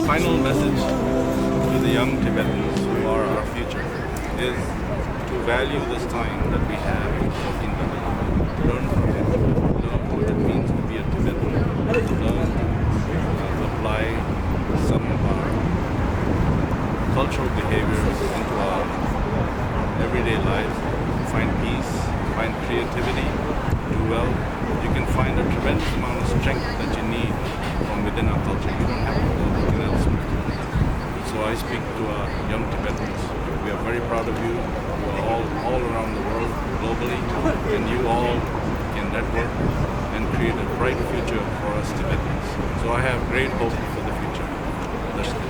Final message to the young Tibetans who are our future is to value this time that we have in Tibet. Learn from it. Learn what it means to be a Tibetan. Learn to apply some of our cultural behaviors into our everyday life. Find peace, find creativity, do well. You can find a tremendous amount of strength that you need from within our culture. You don't have to go anything else. So I speak to our young Tibetans. We are very proud of you. You are all around the world, globally, and you all can network and create a bright future for us Tibetans. So I have great hope for the future. That's it.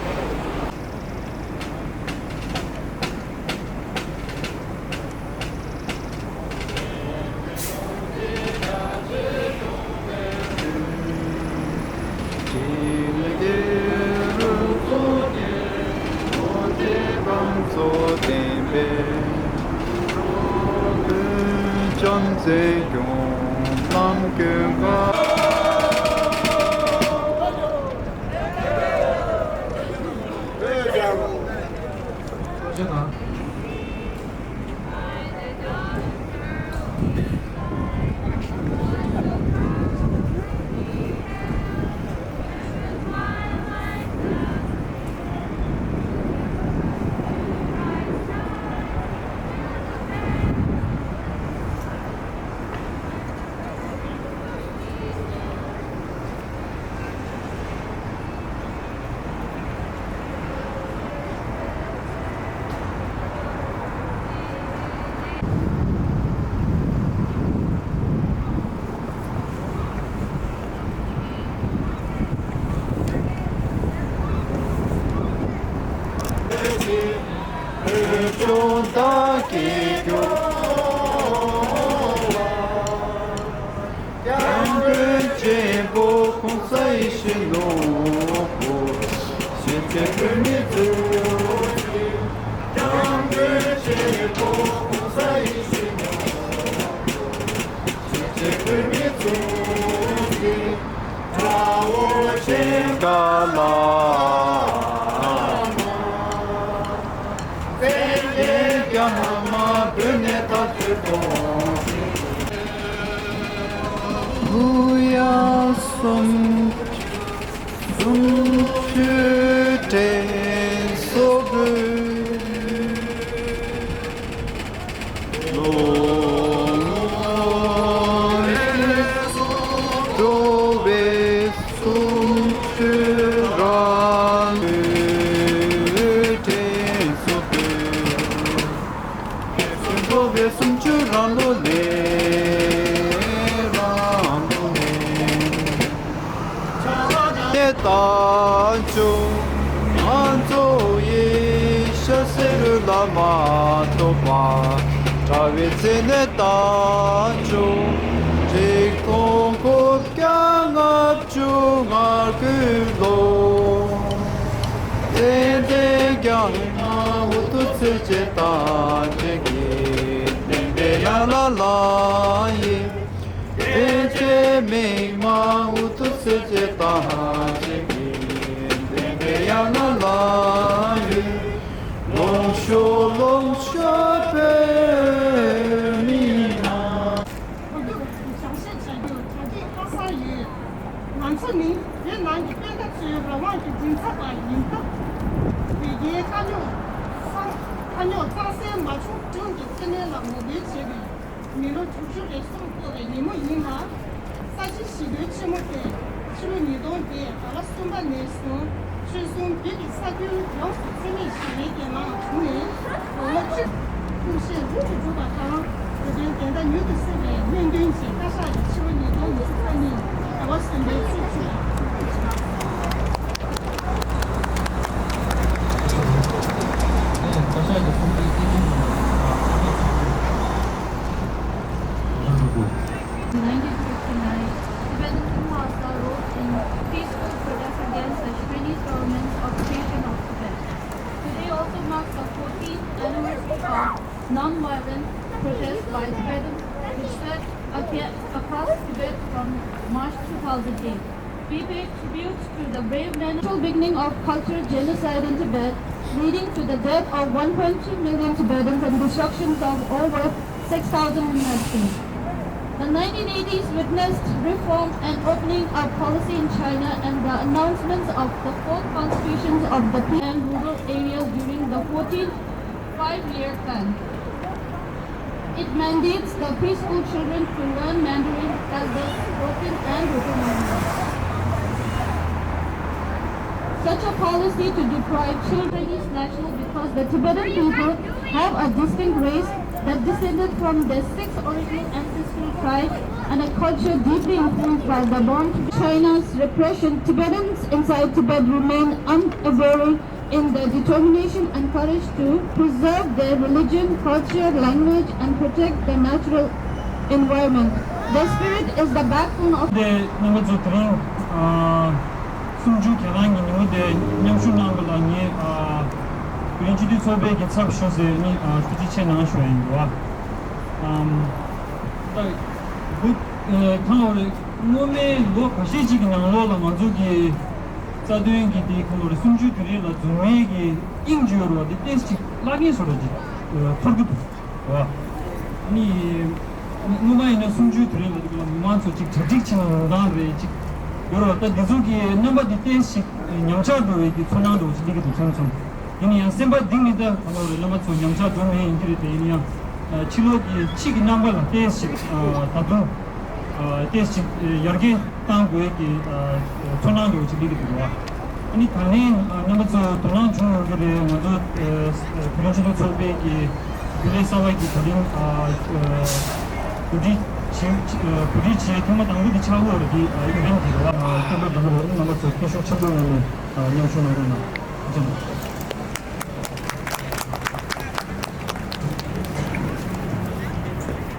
Thank you. non-violent protests by Tibetans which swept across Tibet from March 2008. We pay tribute to the brave men. The beginning of cultural genocide in Tibet, leading to the death of 1.2 million Tibetans and destruction of over 6,000 universities. The 1980s witnessed reform and opening of policy in China and the announcements of the 4 constitutions of the and rural areas during the 14th five-year plan. It mandates the preschool children to learn Mandarin as the spoken and written language. Such a policy to deprive children is national because the Tibetan people have a distinct race that descended from their 6 original ancestral tribes and a culture deeply influenced by the born China's repression. Tibetans inside Tibet remain unwavering in their determination and courage to preserve their religion, culture, language, and protect their natural environment. Their spirit is the backbone of the Sunju Kelangi Nude Nyamshunangalani Principi Sobe gets up shows any Tibetan National Uprising. No me look a shitty Nanola Mazuki Saduing the Sunju Kirilla to make injury or the taste Lagis or forget. Numa in a Sunju Kirilla wants to take tradition and You're the Dizuki number details Yamcha, the Fernando, which legal to Samsung. In a simple dignity of the limits of Yamcha, Domain, India, Chilo, chicken number, taste, Tadu, taste, Yargi, Tango, Fernando, which legal to work. Any Tanin, numbers of Tonanjo, the President Sobe, the Savaki, Pudi, Tama the Chavo, the event, number of Kisho Children,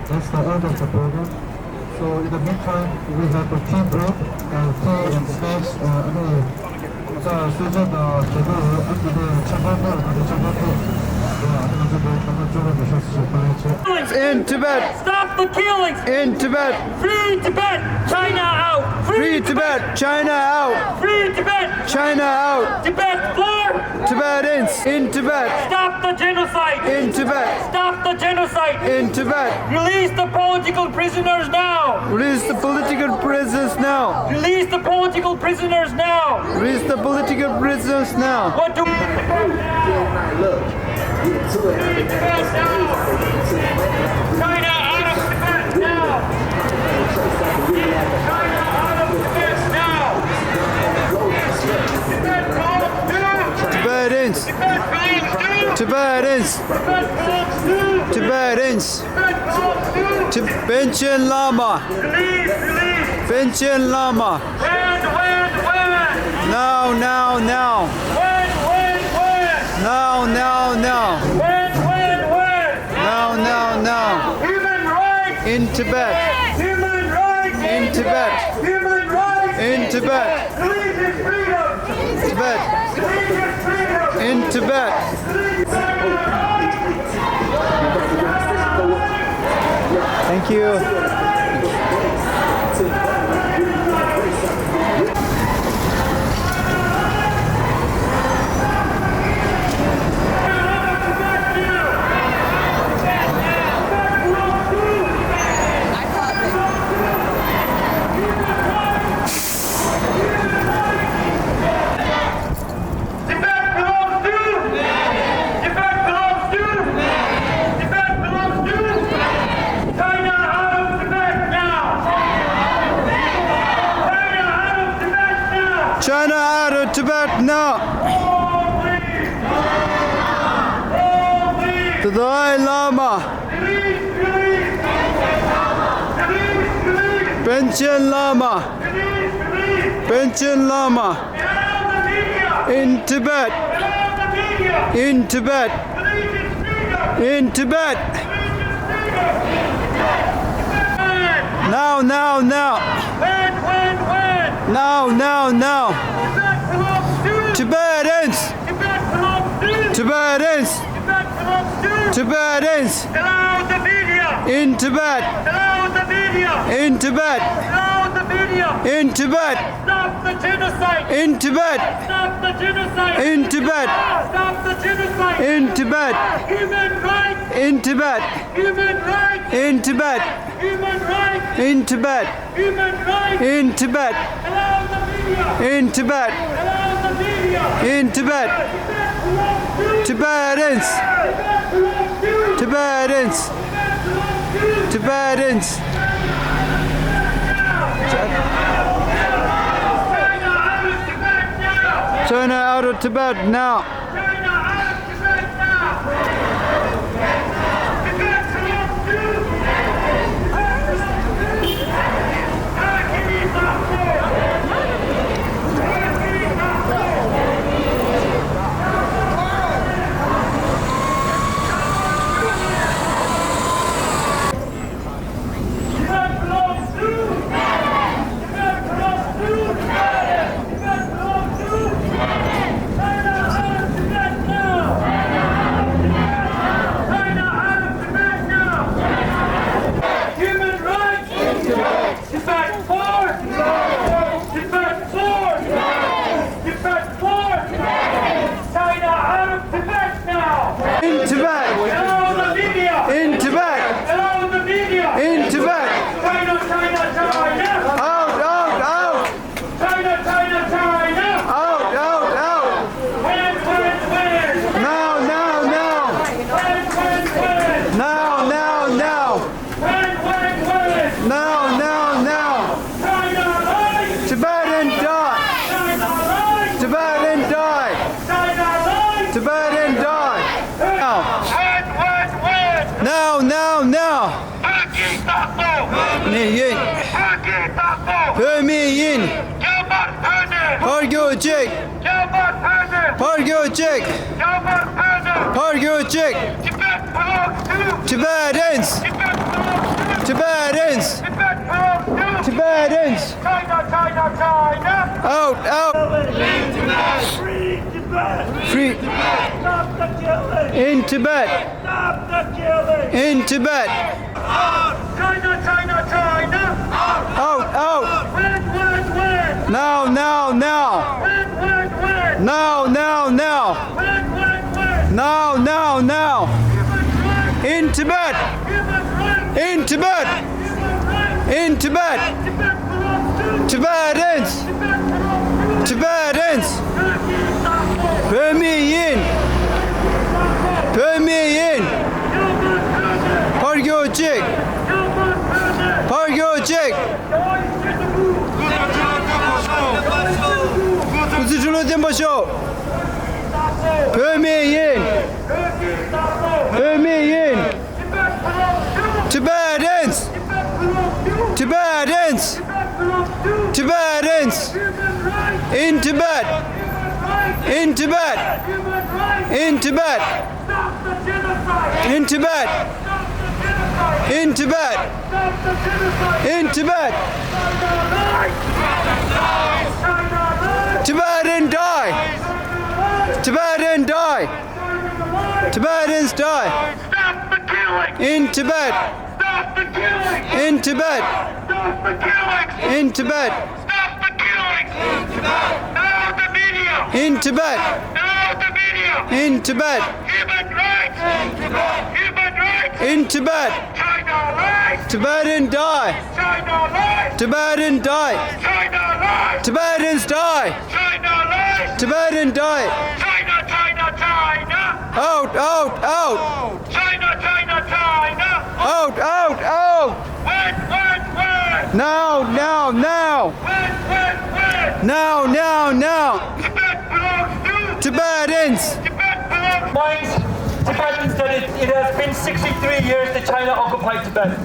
That's the end of the program. So in the meantime, we have a tea break and tea and snacks. In Tibet! Stop the killings! In Tibet! Free Tibet! China out! Free Free Tibet! China out! Free Tibet! China out! Tibet floor! Tibetans in Tibet! Stop the genocide! In Tibet! Stop the genocide! In Tibet! Release the political prisoners now! Release the political prisoners now! Release the political prisoners now! Release the political prisoners now! What do China out of Tibet now! China out of Tibet now! Tibet belongs to! Tibetans! Tibet belongs to! Tibetans! Tibet belongs to! Tibetans! Tibet belongs to! Pension Lama! Release! Pension Lama! When? Now! When? Now! When? Now! Human rights! In Tibet! Human rights! In Tibet! Human rights! In Tibet! Religious freedom! Tibet! Religious freedom! In Tibet! Thank you. China out of Tibet now! The Dalai Lama! Pension Lama! Pension Lama! In Tibet! In Tibet! In Tibet! Now! Now! Tibetans! Tibetans! Tibetans! In Tibet! In Tibet! In Tibet! Stop the genocide! In Tibet! Stop the genocide! In Tibet! Stop the genocide! In Tibet! Human rights! In Tibet! Human rights! In Tibet! Human rights! In Tibet! Human rights! In Tibet! Allow the media! In Tibet! Allow the media! In Tibet! Tibetans! Tibetans! Tibetans! China out of Tibet now! China out of Tibet now! Tibet belongs Permeyin! Pargöcek! Pargöcek! Pargöcek! Tibetans! Tibetans! Tibetans! Out! Free Tibet! Free! Stop the killing! In Tibet! Stop the killing! In Tibet! China! Out! When In Tibet. Tibet belongs to Tibetans. Tibet belongs to Tibetans. Turkey is not full. Permeyin. Permeyin. Yılmaz Kırdı. Pargyocik. Yılmaz Kırdı. Pargyocik. Yavaş çıktı bu. Kuzuculuğun başı. Permeyin. Turkey is not full. Permeyin. Tibet belongs to Tibetans. Tibet belongs Tibetans. to Tibet belongs to Tibetans. human rights. In Tibet. Human rights. In Tibet. Human rights. In Tibet. Stop the genocide. In Tibet. Stop the genocide. In Tibet. Stop the genocide. In Tibet. China lies. China lies. Tibetan die. Tibetan die. Tibetans die. Stop the killing. In Tibet. Stop the killing. In Tibet. Stop the killing. In Tibet. Stop the killing. Now the media. In Tibet. Now the media. In Tibet. Human rights. Human rights. In Tibet. China lies. Tibetan die. China lies. Tibetan die. China lies. Tibetans die. China lies. Tibetan die. China, China, China. Out, out, out. China, China, China. Out, out, out. When? Now, now, now. When? Now, now, now. Tibet belongs to Tibetans. Tibet belongs Reminds Tibetans that it has been 63 years that China occupied Tibet.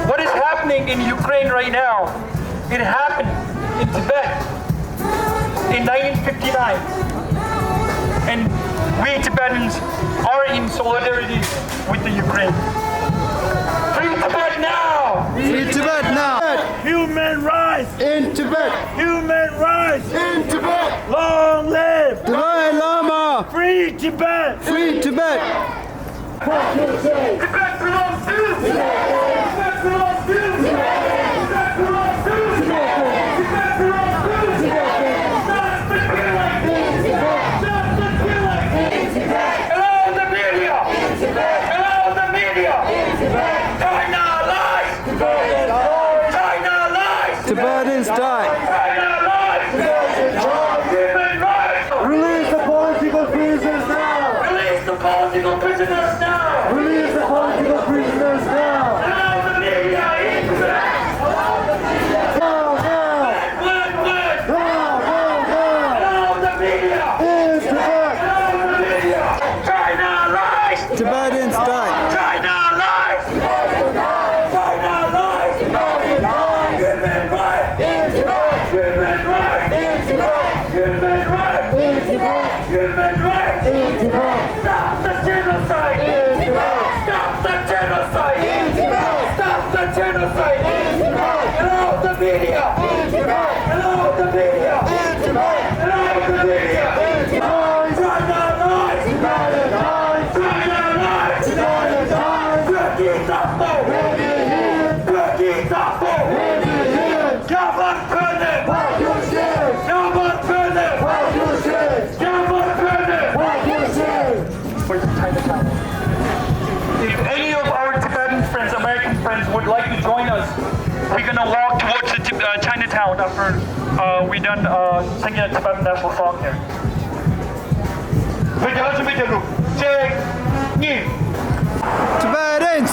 What is happening in Ukraine right now, it happened in Tibet in 1959. And we Tibetans are in solidarity with the Ukraine. Free Tibet now! Free Tibet now. human rights. In Tibet. Human rights. In Tibet. Long live. Dalai Lama. Free Tibet. Free Tibet. Tibet belongs to Tibet belongs to Tibet belongs to Tibet belongs to Stop the killing. Stop the killing. Hello the media. Hello the media. China lies. China lies. Tibetans die. China lies. Human rights. Release the political prisoners now! Release the political prisoners now. Release the political prisoners now! Allow the media in Tibet. Now, now! When? Now, now, now! Allow the media. In Tibet! Allow the media. China lies. Tibetans die. China lies. China lies. Human rights. Human rights. Human rights. Human rights. Stop the genocide. Stop the genocide. Stop the genocide. Allow the media. Allow the media. Allow the media. China lies. China lies. Turkey Tapo. Turkey Tapo. Yaman Pöne. Yaman Pöne. Yaman Pöne. For Chinatown. If any of our Tibetan friends, American friends, would like to join us, we're gonna walk towards the Chinatown after we done singing a Tibetan national song here. Tibetans.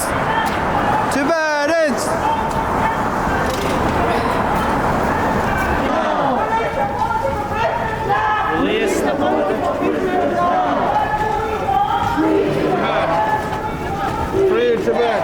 Tibetans. Release the political prisoners Free Tibet.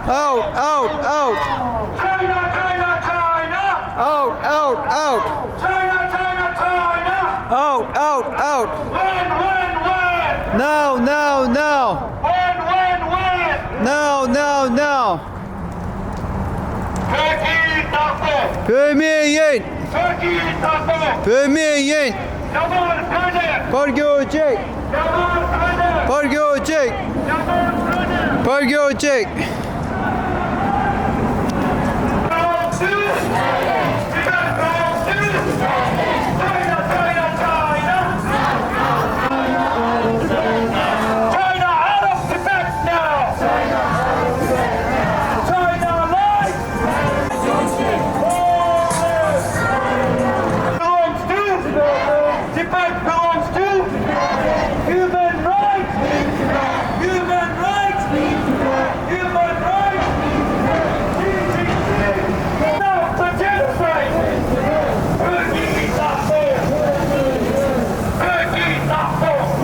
Out, out, out. China, China, China. Out, out, out. China, China, China. Out, out, out. When? Now, now, now. When? Now, now, now. Turkey, Tafel. Permeyin. Turkey, Tafel. Permeyin. Yaman, Kırdı. Pargöcek. Yaman, Kırdı. Pargöcek. Yaman, Kırdı. Pargöcek. China out of Tibet now! China life! Belongs to Tibet belongs to human rights! Human rights! Human rights! Now for genocide! Turkey not fair! Turkey not fair!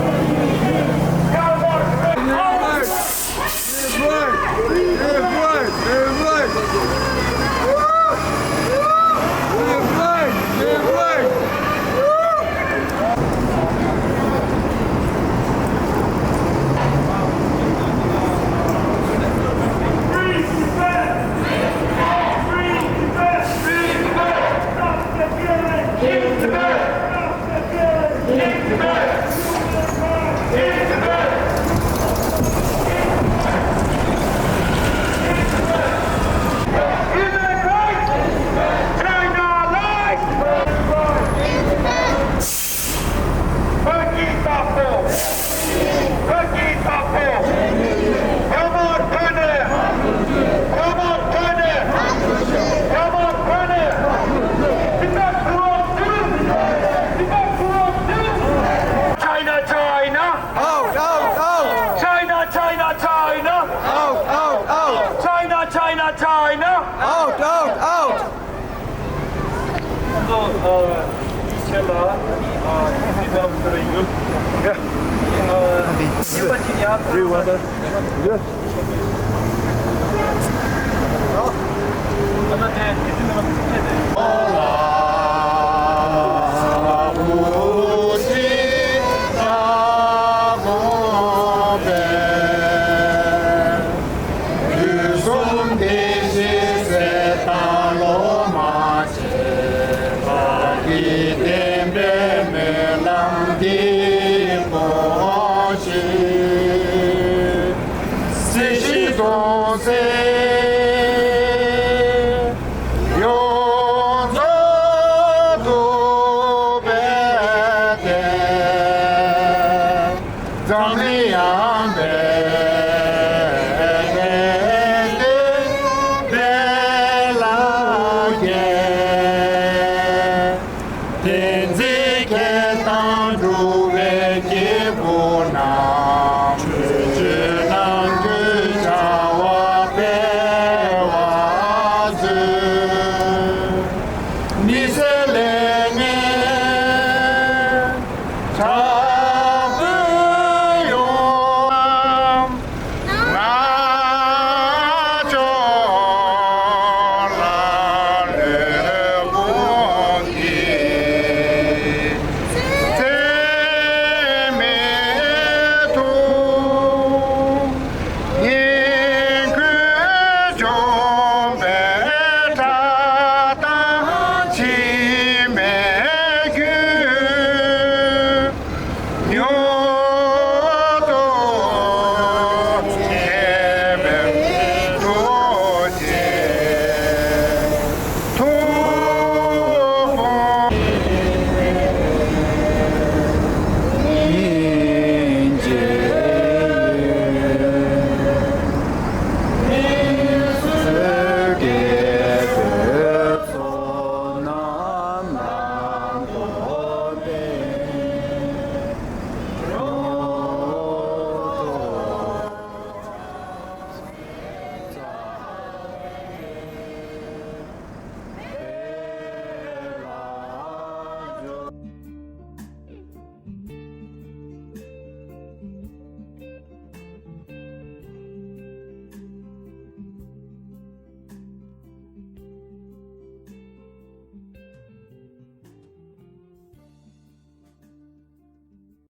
Sei